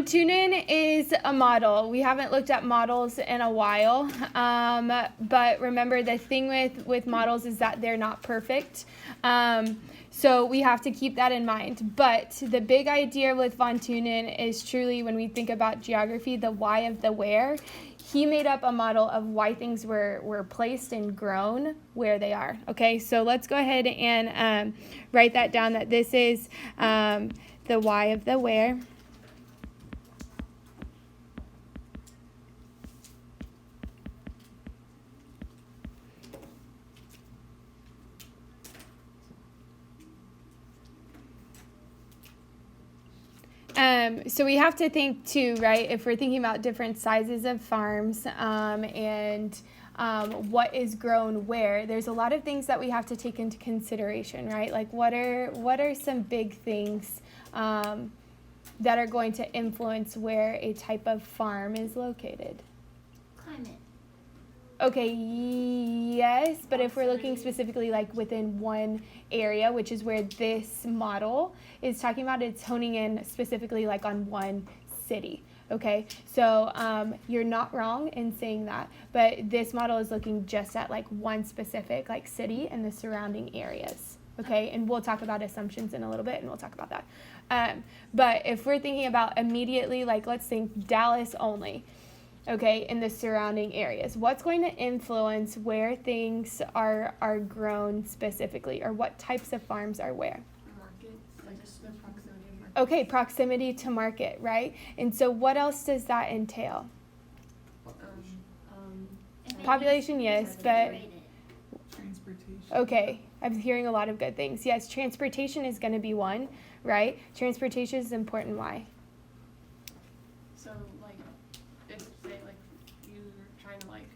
Thunen is a model. We haven't looked at models in a while, but remember the thing with models is that they're not perfect. So we have to keep that in mind. But the big idea with von Thunen is truly, when we think about geography, the why of the where. He made up a model of why things were placed and grown where they are. Okay, so let's go ahead and write that down, that this is the why of the where. So we have to think too, right? If we're thinking about different sizes of farms and what is grown where, there's a lot of things that we have to take into consideration, right? Like what are some big things that are going to influence where a type of farm is located? Climate. Okay, yes, but if we're looking specifically like within one area, which is where this model is talking about, it's honing in specifically like on one city. Okay, so you're not wrong in saying that, but this model is looking just at like one specific like city and the surrounding areas. Okay, and we'll talk about assumptions in a little bit, and we'll talk about that. But if we're thinking about immediately, like let's think Dallas only. Okay, in the surrounding areas, what's going to influence where things are grown specifically, or what types of farms are where? Market, like just the proximity of market. Okay, proximity to market, right? And so what else does that entail? Population, yes, but transportation. okay, I'm hearing a lot of good things. Yes, transportation is going to be one, right? Transportation is important. Why? So like, if say like you're trying to like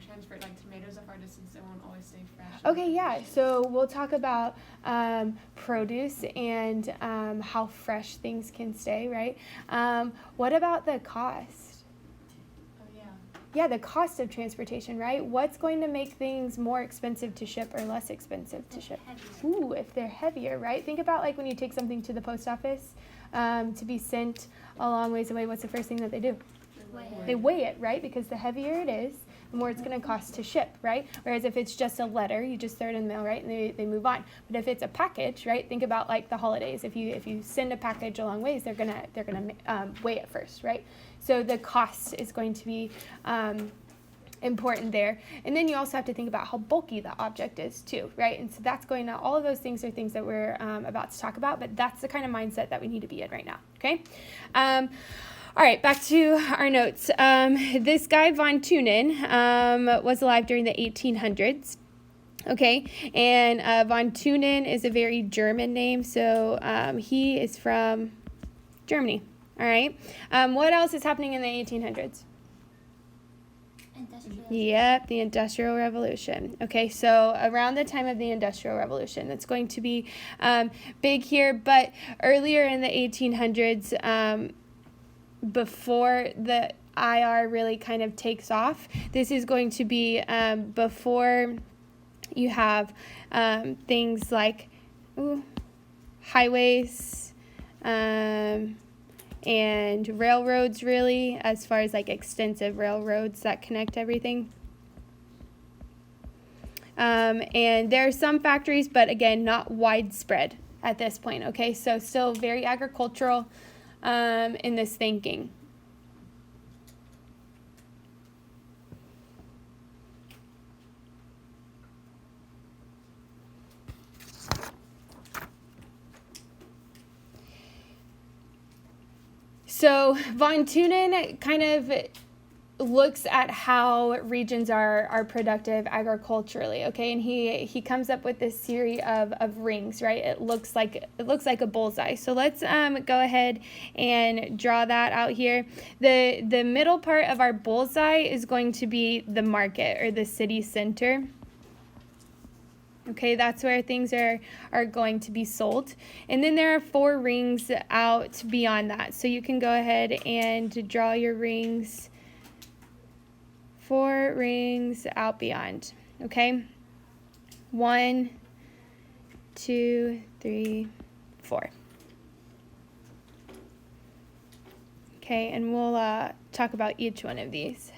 transport like tomatoes a far distance, they won't always stay fresh. Okay, yeah. So we'll talk about produce and how fresh things can stay, right? What about the cost? Oh yeah. Yeah, the cost of transportation, right? What's going to make things more expensive to ship or less expensive to ship? Heavier. Ooh, if they're heavier, right? Think about like when you take something to the post office to be sent a long ways away. What's the first thing that they do? They weigh it, right? Because the heavier it is, the more it's going to cost to ship, right? Whereas if it's just a letter, you just throw it in the mail, right? And they move on. But if it's a package, right? Think about like the holidays. If you send a package a long ways, they're gonna weigh it first, right? So the cost is going to be important there. And then you also have to think about how bulky the object is too, right? And so that's going to, all of those things are things that we're about to talk about, but that's the kind of mindset that we need to be in right now, okay? All right, back to our notes. This guy, von Thunen, was alive during the 1800s. Okay, and von Thunen is a very German name, so he is from Germany. All right. What else is happening in the 1800s? Yep, the Industrial Revolution. Okay, so around the time of the Industrial Revolution, that's going to be big here, but earlier in the 1800s, before the IR really kind of takes off, this is going to be before you have things like highways, and railroads, really, as far as like extensive railroads that connect everything. And there are some factories, but again, not widespread at this point. Okay, so still very agricultural in this thinking. So von Thunen kind of looks at how regions are productive agriculturally, okay, and he comes up with this series of rings, right? It looks like a bullseye. So let's go ahead and draw that out here. The middle part of our bullseye is going to be the market or the city center. Okay, that's where things are going to be sold. And then there are 4 rings out beyond that. So you can go ahead and draw your rings. 4 rings out beyond. Okay? 1, 2, 3, 4. Okay, and we'll talk about each one of these.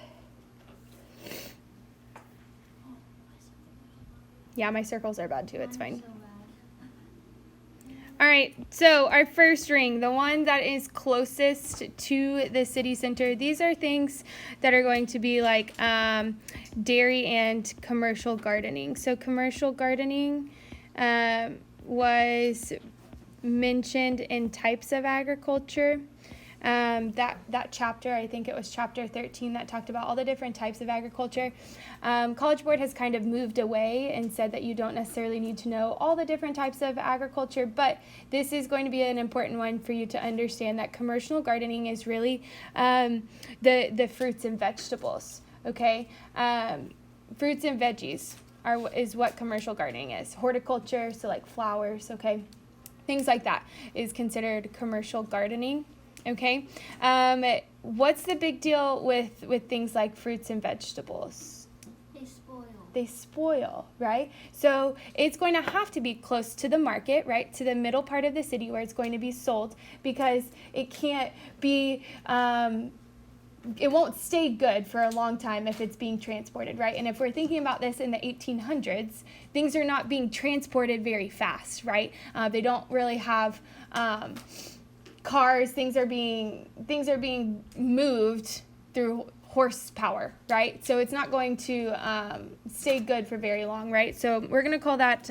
Yeah, my circles are bad too. It's fine. All right, so our first ring, the one that is closest to the city center, these are things that are going to be like dairy and commercial gardening. So commercial gardening was mentioned in types of agriculture. That chapter, I think it was chapter 13, that talked about all the different types of agriculture. College Board has kind of moved away and said that you don't necessarily need to know all the different types of agriculture, but this is going to be an important one for you to understand that commercial gardening is really the fruits and vegetables, okay? Fruits and veggies is what commercial gardening is. Horticulture, so like flowers, okay? Things like that is considered commercial gardening. Okay, what's the big deal with things like fruits and vegetables? They spoil, right? So it's going to have to be close to the market, right? To the middle part of the city where it's going to be sold, because it can't be, it won't stay good for a long time if it's being transported, right? And if we're thinking about this in the 1800s, things are not being transported very fast, right? They don't really have cars. Things are being moved through horsepower, right? So it's not going to stay good for very long, right? So we're going to call that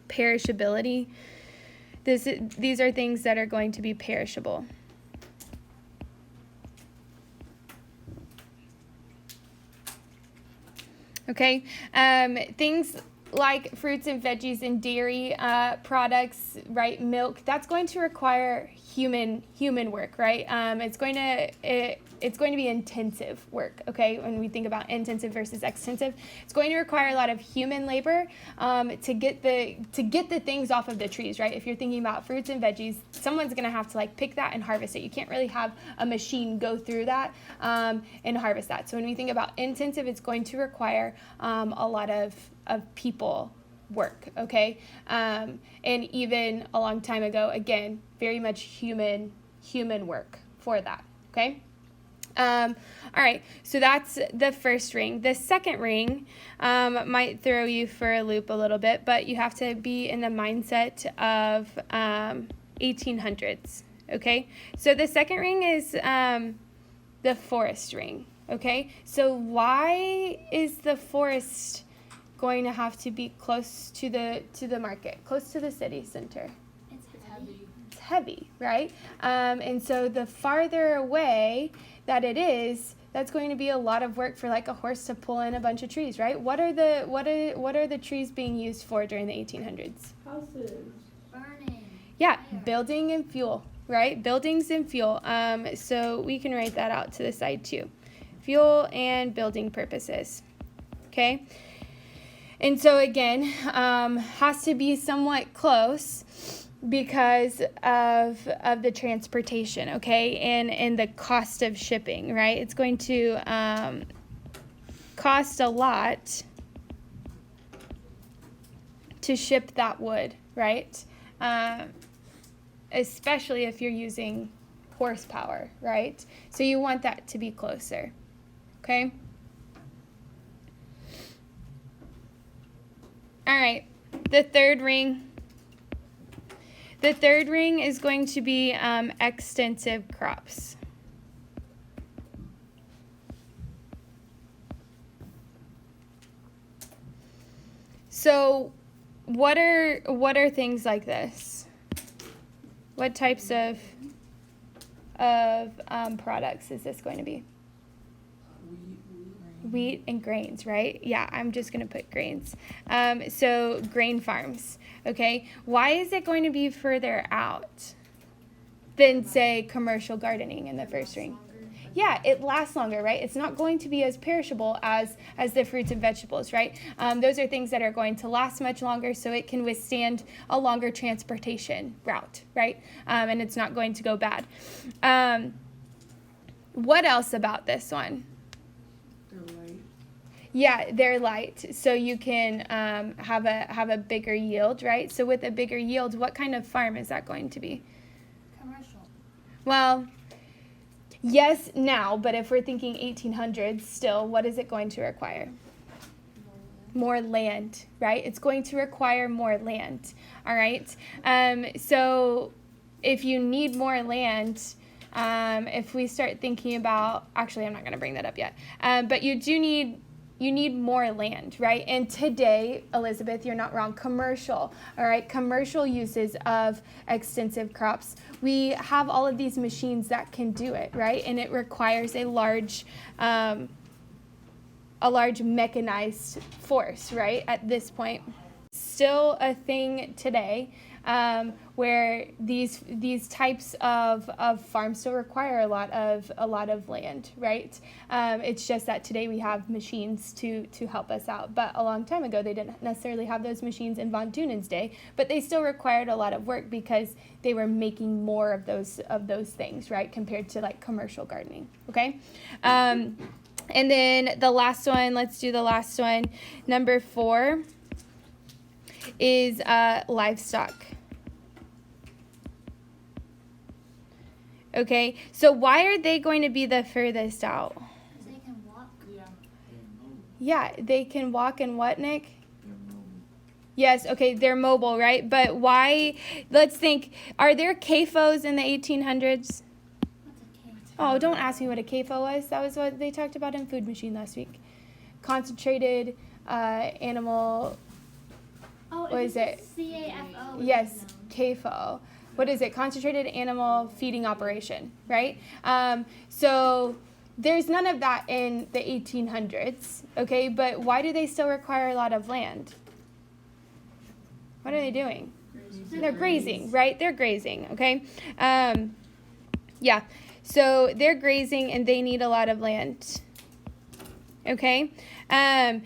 perishability. These are things that are going to be perishable. Okay, things like fruits and veggies and dairy products, right? Milk, that's going to require human work, right? It's going to be intensive work, okay? When we think about intensive versus extensive, it's going to require a lot of human labor to get the things off of the trees, right? If you're thinking about fruits and veggies, someone's going to have to like pick that and harvest it. You can't really have a machine go through that and harvest that. So when we think about intensive, it's going to require a lot of people work, okay? And even a long time ago, again, very much human work for that, okay? All right, so that's the first ring. The second ring might throw you for a loop a little bit, but you have to be in the mindset of 1800s, okay? So the second ring is the forest ring, okay? So why is the forest going to have to be close to the market, close to the city center? It's heavy, right? And so the farther away that it is, that's going to be a lot of work for like a horse to pull in a bunch of trees, right? What are the trees being used for during the 1800s? Houses. Burning. Yeah, building and fuel, right? Buildings and fuel. So we can write that out to the side too. Fuel and building purposes. Okay. And so again, has to be somewhat close because of the transportation, okay, and the cost of shipping, right? It's going to cost a lot to ship that wood, right? Especially if you're using horsepower, right? So you want that to be closer, okay? All right, the third ring. The third ring is going to be extensive crops. So what are things like this? What types of products is this going to be? Wheat and grains, right? Yeah, I'm just going to put grains. So grain farms, okay? Why is it going to be further out than, say, commercial gardening in the first ring? Yeah, it lasts longer, right? It's not going to be as perishable as the fruits and vegetables, right? Those are things that are going to last much longer, so it can withstand a longer transportation route, right? And it's not going to go bad. What else about this one? Yeah, they're light, so you can have a bigger yield, right? So with a bigger yield, what kind of farm is that going to be? Commercial. Well, Yes, now, but if we're thinking 1800s still, what is it going to require? More land, right? It's going to require more land, all right? So if you need more land, if we start thinking about, actually, I'm not going to bring that up yet, but you need more land, right? And today, Elizabeth, you're not wrong, commercial, all right? Commercial uses of extensive crops. We have all of these machines that can do it, right? And it requires a large mechanized force, right, at this point. Still a thing today where these types of farms still require a lot of land, right? It's just that today we have machines to help us out. But a long time ago, they didn't necessarily have those machines in Von Thunen's day, but they still required a lot of work because they were making more of those things, right, compared to like commercial gardening, okay? And then the last one, let's do the last one. Number 4 is livestock. Okay, so why are they going to be the furthest out? Because they can walk. Yeah, they can walk and what, Nick? Yes, okay, they're mobile, right? But why, let's think, are there CAFOs in the 1800s? Oh, don't ask me what a CAFO was. That was what they talked about in Food Machine last week. Concentrated animal, Oh, what is it? CAFO. Yes, CAFO. What is it? Concentrated animal feeding operation, right? So there's none of that in the 1800s, okay? But why do they still require a lot of land? What are they doing? They're grazing, right? They're grazing, okay? Yeah. So they're grazing and they need a lot of land. Okay? And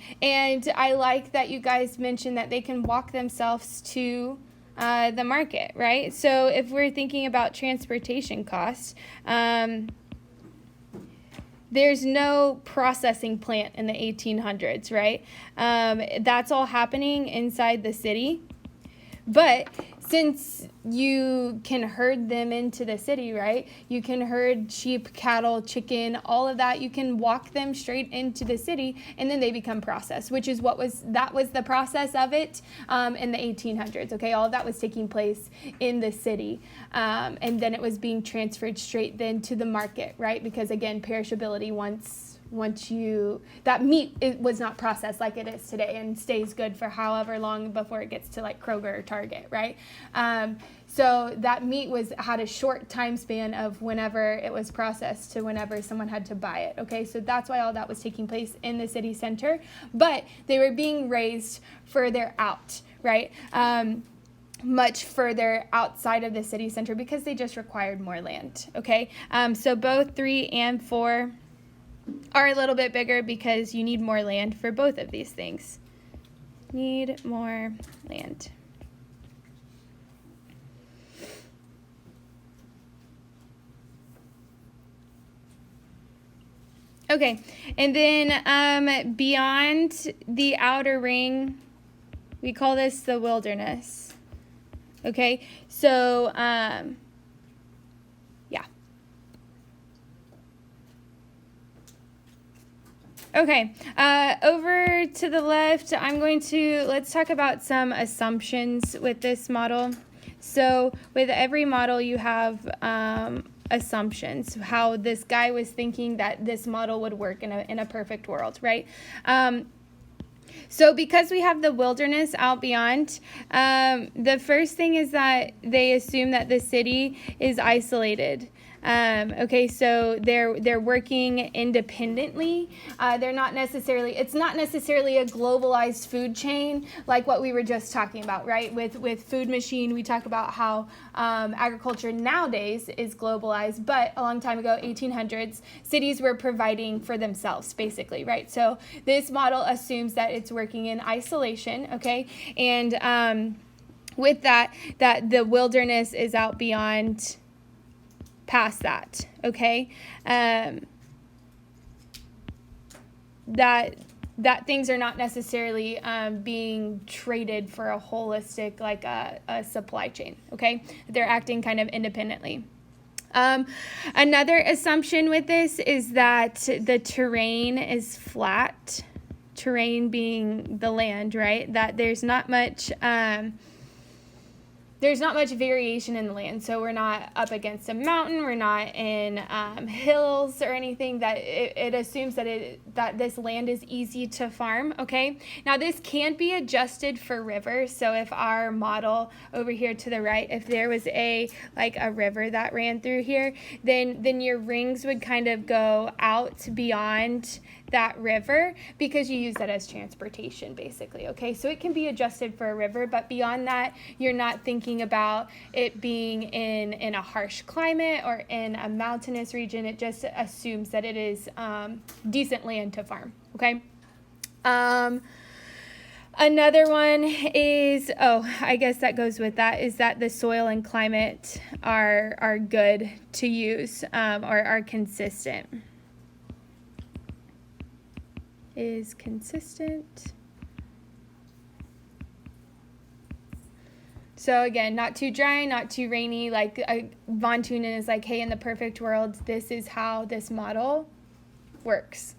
I like that you guys mentioned that they can walk themselves to the market, right? So if we're thinking about transportation costs, there's no processing plant in the 1800s, right? That's all happening inside the city. But since you can herd them into the city, right? You can herd sheep, cattle, chicken, all of that. You can walk them straight into the city, and then they become processed, which is that was the process of it in the 1800s. Okay, all of that was taking place in the city, and then it was being transferred straight then to the market, right? Because again, perishability once that meat, it was not processed like it is today and stays good for however long before it gets to like Kroger or Target, right? So that meat had a short time span of whenever it was processed to whenever someone had to buy it, okay? So that's why all that was taking place in the city center, but they were being raised further out, right? Much further outside of the city center because they just required more land, okay? So both 3 and 4 are a little bit bigger because you need more land for both of these things. Need more land. Okay, and then beyond the outer ring, we call this the wilderness. Okay, so yeah. Okay, over to the left, let's talk about some assumptions with this model. So with every model, you have assumptions, how this guy was thinking that this model would work in a perfect world, right? So because we have the wilderness out beyond, the first thing is that they assume that the city is isolated. Okay, so they're working independently. It's not necessarily a globalized food chain like what we were just talking about, right? With Food Machine, we talk about how agriculture nowadays is globalized, but a long time ago, 1800s, cities were providing for themselves, basically, right? So this model assumes that it's working in isolation, okay? And with that the wilderness is out beyond past that, okay? That things are not necessarily being traded for a holistic, like a supply chain, okay? They're acting kind of independently. Another assumption with this is that the terrain is flat. Terrain being the land, right? That there's not much variation in the land. So we're not up against a mountain. We're not in hills or anything. That it assumes that this land is easy to farm. Okay. Now this can be adjusted for rivers. So if our model over here to the right, if there was a river that ran through here, then your rings would kind of go out beyond that river because you use that as transportation basically. Okay, so it can be adjusted for a river, but beyond that you're not thinking about it being in a harsh climate or in a mountainous region. It just assumes that it is decent land to farm. Okay. Another one is, I guess that goes with that, is that the soil and climate are good to use or are consistent. Is consistent. So again, not too dry, not too rainy. Like Von Thunen is like, hey, in the perfect world, this is how this model works.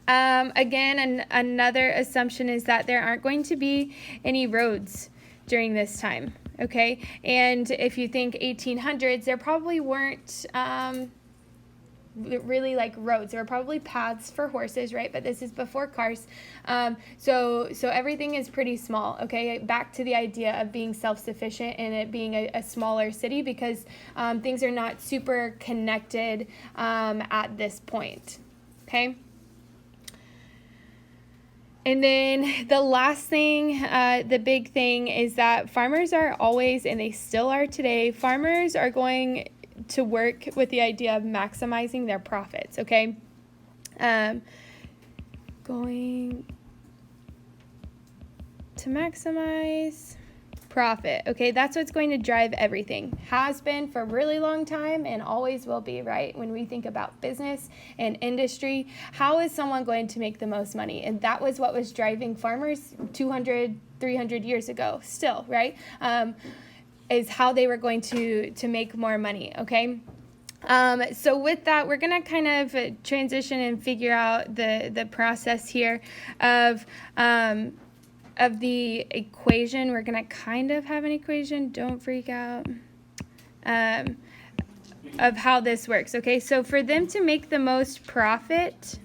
Again, another assumption is that there aren't going to be any roads during this time. Okay, and if you think 1800s, there probably weren't really like roads. There were probably paths for horses, right? But this is before cars. So everything is pretty small, okay? Back to the idea of being self-sufficient and it being a smaller city because things are not super connected at this point, okay? And then the last thing, the big thing is that farmers are always, and they still are today, farmers are going to work with the idea of maximizing their profits, okay? Going to maximize profit, okay? That's what's going to drive everything. Has been for a really long time and always will be, right? When we think about business and industry, how is someone going to make the most money? And that was what was driving farmers 200, 300 years ago still, right? Is how they were going to make more money, okay? So with that, we're going to kind of transition and figure out the process here of the equation. We're going to kind of have an equation, don't freak out, of how this works, okay? So for them to make the most profit,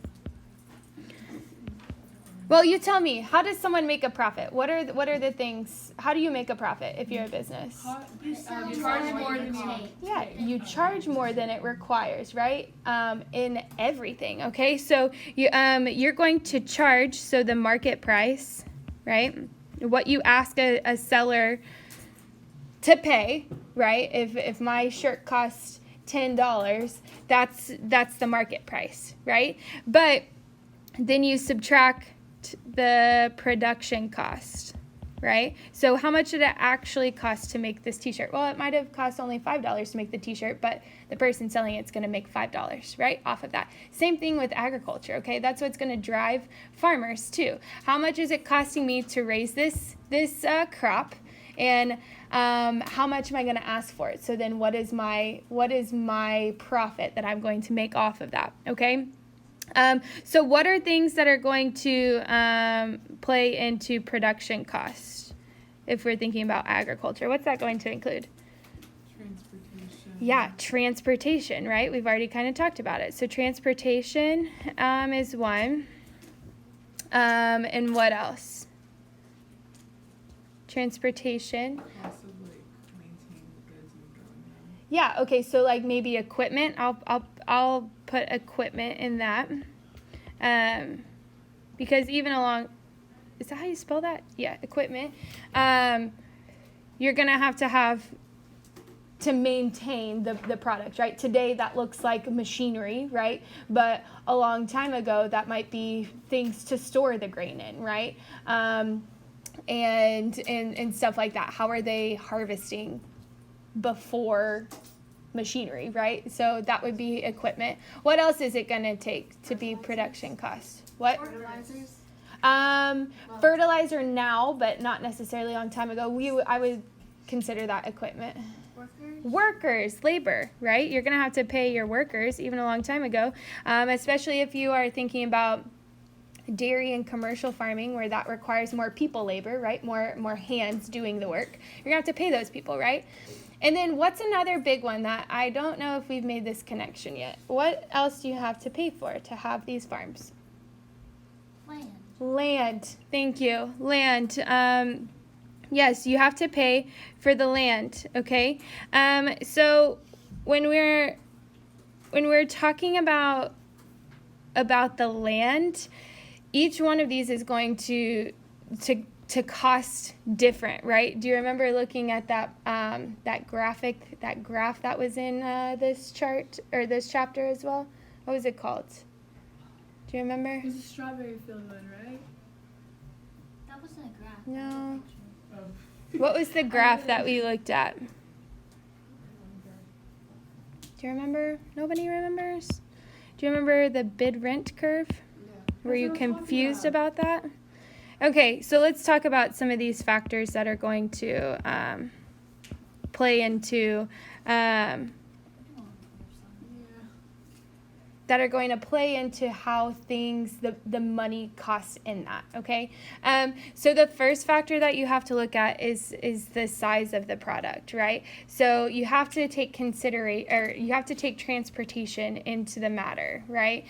well, you tell me, how does someone make a profit? What are the things, how do you make a profit if you're a business? You sell You more charge than more you than you take. Yeah, you charge more than it requires, right? In everything, okay? So you're going to charge, so the market price, right? What you ask a seller to pay, right? If my shirt costs $10, that's the market price, right? But then you subtract the production cost, right? So how much did it actually cost to make this t-shirt? Well, it might have cost only $5 to make the t-shirt, but the person selling it's going to make $5, right, off of that. Same thing with agriculture, okay? That's what's going to drive farmers too. How much is it costing me to raise this crop, and how much am I going to ask for it? So then what is my profit that I'm going to make off of that, okay? So what are things that are going to play into production costs if we're thinking about agriculture? What's that going to include? Transportation. Yeah, transportation, right? We've already kind of talked about it. So transportation is one. And what else? Transportation. Cost of maintaining the goods and growing them. Yeah, okay, so like maybe equipment. I'll put equipment in that. Because even along, is that how you spell that? Yeah, equipment. You're going to have to maintain the product, right? Today that looks like machinery, right? But a long time ago that might be things to store the grain in, right? And stuff like that. How are they harvesting before machinery, right? So that would be equipment. What else is it going to take to be production cost? What? Fertilizers. Fertilizer now, but not necessarily a long time ago. I would consider that equipment. Workers, labor, right? You're going to have to pay your workers even a long time ago, especially if you are thinking about dairy and commercial farming where that requires more people labor, right? More hands doing the work. You're going to have to pay those people, right? And then what's another big one that I don't know if we've made this connection yet? What else do you have to pay for to have these farms? Land. Thank you. Land. Yes, you have to pay for the land, okay? So when we're talking about the land, each one of these is going to cost different, right? Do you remember looking at that graph that was in this chart or this chapter as well? What was it called? Do you remember? It was a strawberry field one, right? That wasn't a graph. No. Oh. What was the graph that we looked at? Do you remember? Nobody remembers? Do you remember the bid rent curve? Were you confused about that? Okay, so let's talk about some of these factors that are going to play into how things, the money costs in that, okay? So the first factor that you have to look at is the size of the product, right? So you have to take transportation into the matter, right?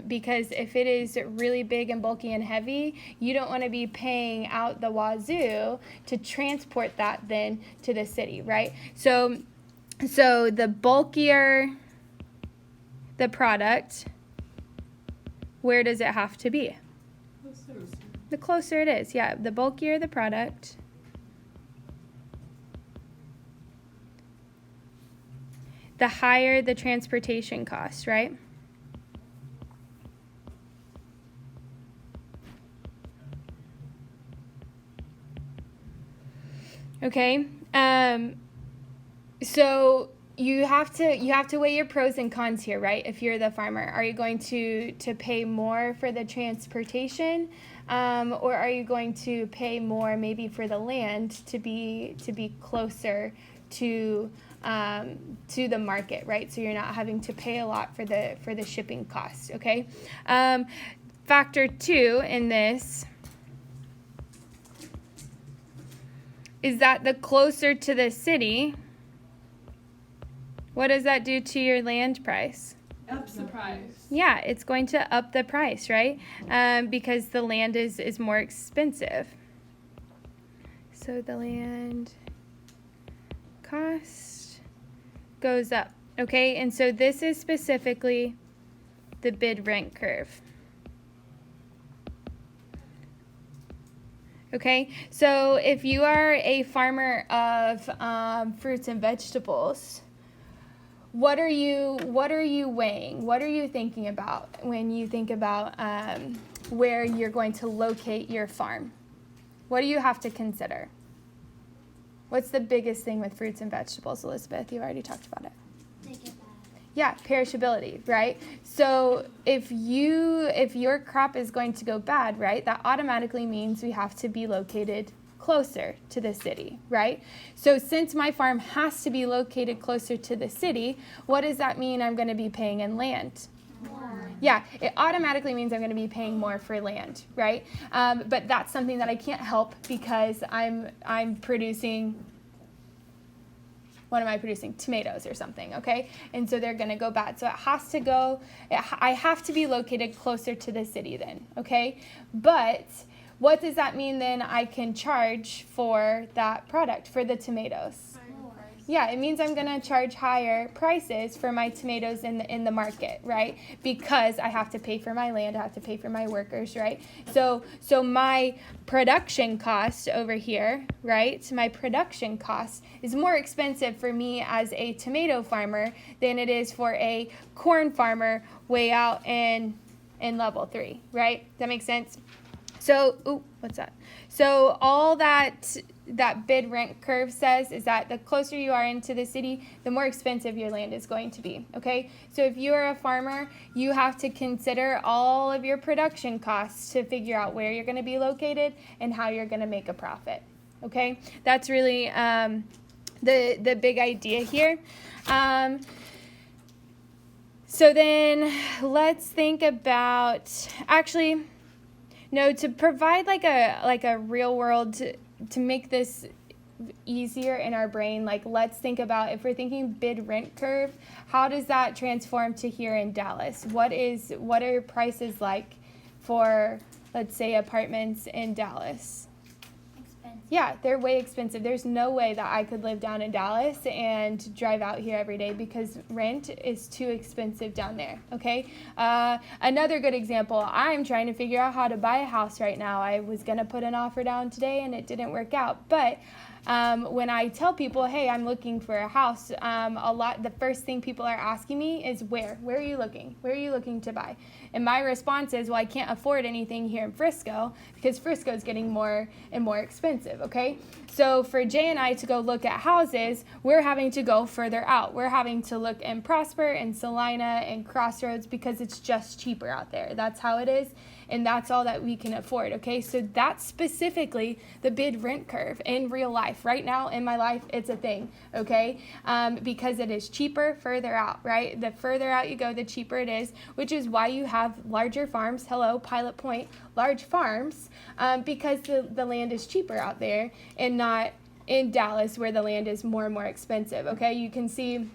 Because if it is really big and bulky and heavy, you don't want to be paying out the wazoo to transport that then to the city, right? So the bulkier the product, where does it have to be? The closer it is, yeah. The bulkier the product, the higher the transportation cost, right? Okay, so you have to weigh your pros and cons here, right? If you're the farmer, are you going to pay more for the transportation, or are you going to pay more maybe for the land to be closer to the market, right? So you're not having to pay a lot for the shipping costs. Okay. Factor 2 in this is that the closer to the city, what does that do to your land price? Ups the price. Yeah, it's going to up the price, right? Because the land is more expensive. So the land cost goes up, okay? And so this is specifically the bid rent curve. Okay, so if you are a farmer of fruits and vegetables, what are you weighing? What are you thinking about when you think about where you're going to locate your farm? What do you have to consider? What's the biggest thing with fruits and vegetables, Elizabeth? You've already talked about it. They get bad. Yeah, perishability, right? So if your crop is going to go bad, right, that automatically means we have to be located closer to the city, right? So since my farm has to be located closer to the city, what does that mean I'm going to be paying in land? More. Yeah, it automatically means I'm going to be paying more for land, right? But that's something that I can't help because I'm producing, what am I producing? Tomatoes or something, okay? And so they're going to go bad. So I have to be located closer to the city then, okay? But what does that mean then I can charge for that product, for the tomatoes? Yeah, it means I'm going to charge higher prices for my tomatoes in the market, right? Because I have to pay for my land, I have to pay for my workers, right? So my production cost over here, right? My production cost is more expensive for me as a tomato farmer than it is for a corn farmer way out in level 3, right? Does that make sense? So, what's that? So all that bid rent curve says is that the closer you are into the city, the more expensive your land is going to be, okay? So if you are a farmer, you have to consider all of your production costs to figure out where you're going to be located and how you're going to make a profit, okay? That's really the big idea here. So then let's think about, actually, no, to provide like a real world to make this easier in our brain, like let's think about, if we're thinking bid rent curve, how does that transform to here in Dallas? What are prices like for, let's say, apartments in Dallas? Expensive. Yeah, they're way expensive. There's no way that I could live down in Dallas and drive out here every day because rent is too expensive down there, okay? Another good example, I'm trying to figure out how to buy a house right now. I was going to put an offer down today and it didn't work out, but when I tell people, hey, I'm looking for a house, the first thing people are asking me is where are you looking? Where are you looking to buy? And my response is, well, I can't afford anything here in Frisco because Frisco is getting more and more expensive, okay? So for Jay and I to go look at houses, we're having to go further out. We're having to look in Prosper and Salina and Crossroads because it's just cheaper out there. That's how it is. And that's all that we can afford, okay? So that's specifically the bid rent curve in real life. Right now in my life, it's a thing, okay? Because it is cheaper further out, right? The further out you go, the cheaper it is, which is why you have larger farms. Hello, Pilot Point, large farms, because the land is cheaper out there and not in Dallas where the land is more and more expensive, okay? You can see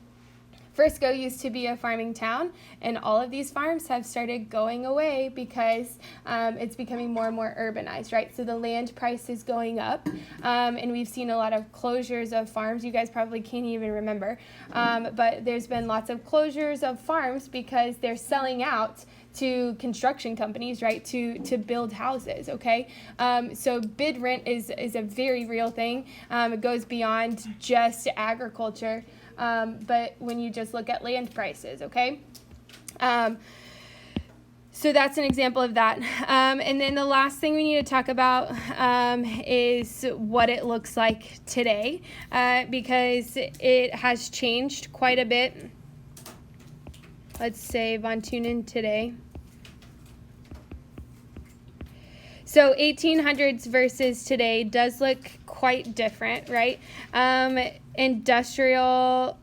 Frisco used to be a farming town, and all of these farms have started going away because it's becoming more and more urbanized, right? So the land price is going up, and we've seen a lot of closures of farms. You guys probably can't even remember, but there's been lots of closures of farms because they're selling out to construction companies, right, to build houses, okay? So bid rent is a very real thing. It goes beyond just agriculture. But when you just look at land prices, okay? So that's an example of that. And then the last thing we need to talk about is what it looks like today, because it has changed quite a bit. Let's say Von Thunen today. So 1800s versus today does look quite different, right? Industrial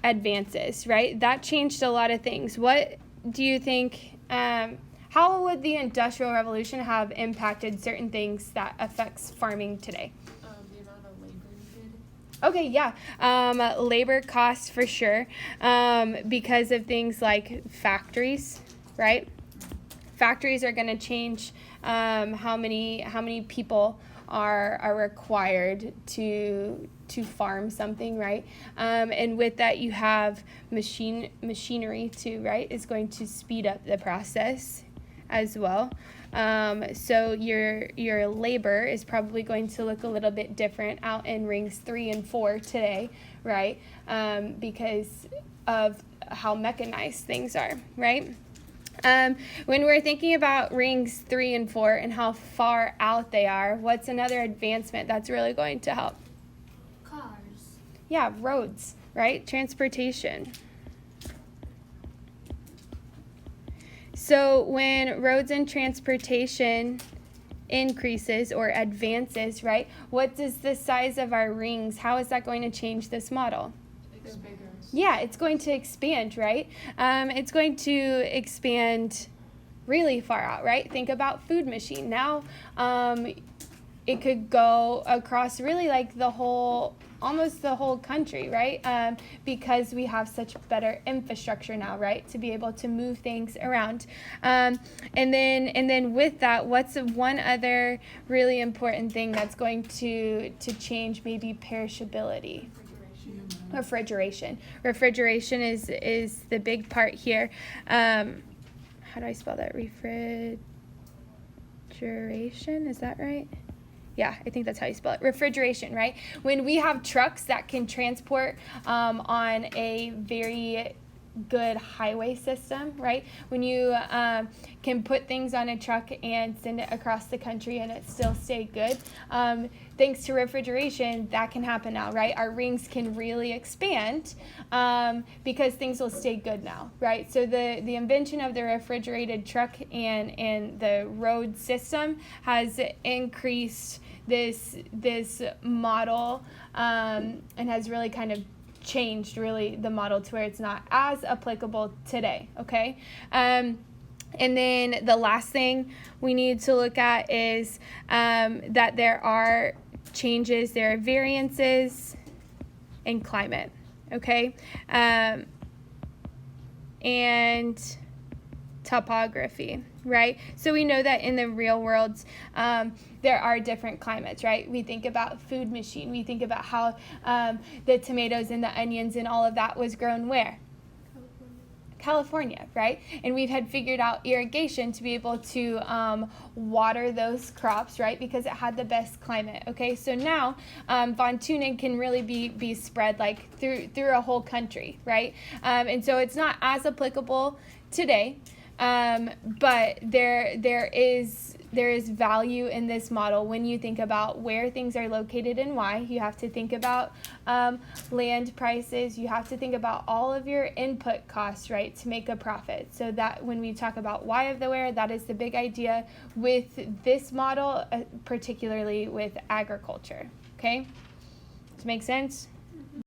advances, right? That changed a lot of things. What do you think, how would the Industrial Revolution have impacted certain things that affects farming today? The amount of labor needed. Okay, yeah. Labor costs for sure, because of things like factories, right? Factories are going to change how many people are required to farm something, right? And with that, you have machinery too, right? Is going to speed up the process as well. So your labor is probably going to look a little bit different out in rings 3 and 4 today, right? Because of how mechanized things are, right? When we're thinking about rings 3 and 4 and how far out they are, what's another advancement that's really going to help? Cars. Yeah, roads, right? Transportation. So when roads and transportation increases or advances, right, what does the size of our rings, how is that going to change this model? It's bigger. Yeah, it's going to expand, right? It's going to expand really far out, right? Think about food machine. Now, it could go across really like almost the whole country, right? Because we have such better infrastructure now, right? To be able to move things around. And then with that, what's one other really important thing that's going to change maybe perishability? Refrigeration is the big part here. How do I spell that? Refrigeration, is that right? Yeah, I think that's how you spell it. Refrigeration, right? When we have trucks that can transport on a very good highway system, right? When you can put things on a truck and send it across the country and it still stay good, thanks to refrigeration, that can happen now, right? Our rings can really expand because things will stay good now, right? So the invention of the refrigerated truck and the road system has increased this model and has really kind of changed really the model to where it's not as applicable today, okay? And then the last thing we need to look at is that there are changes, there are variances in climate, okay? And topography, right? So we know that in the real world, there are different climates, right? We think about food machine. We think about how the tomatoes and the onions and all of that was grown where? California, right? And we've had figured out irrigation to be able to water those crops, right? Because it had the best climate, okay? So now von Thunen can really be spread like through a whole country, right? And so it's not as applicable today, but there is value in this model when you think about where things are located and why. You have to think about land prices. You have to think about all of your input costs, right, to make a profit. So that when we talk about why of the where, that is the big idea with this model, particularly with agriculture. Okay? Does it make sense?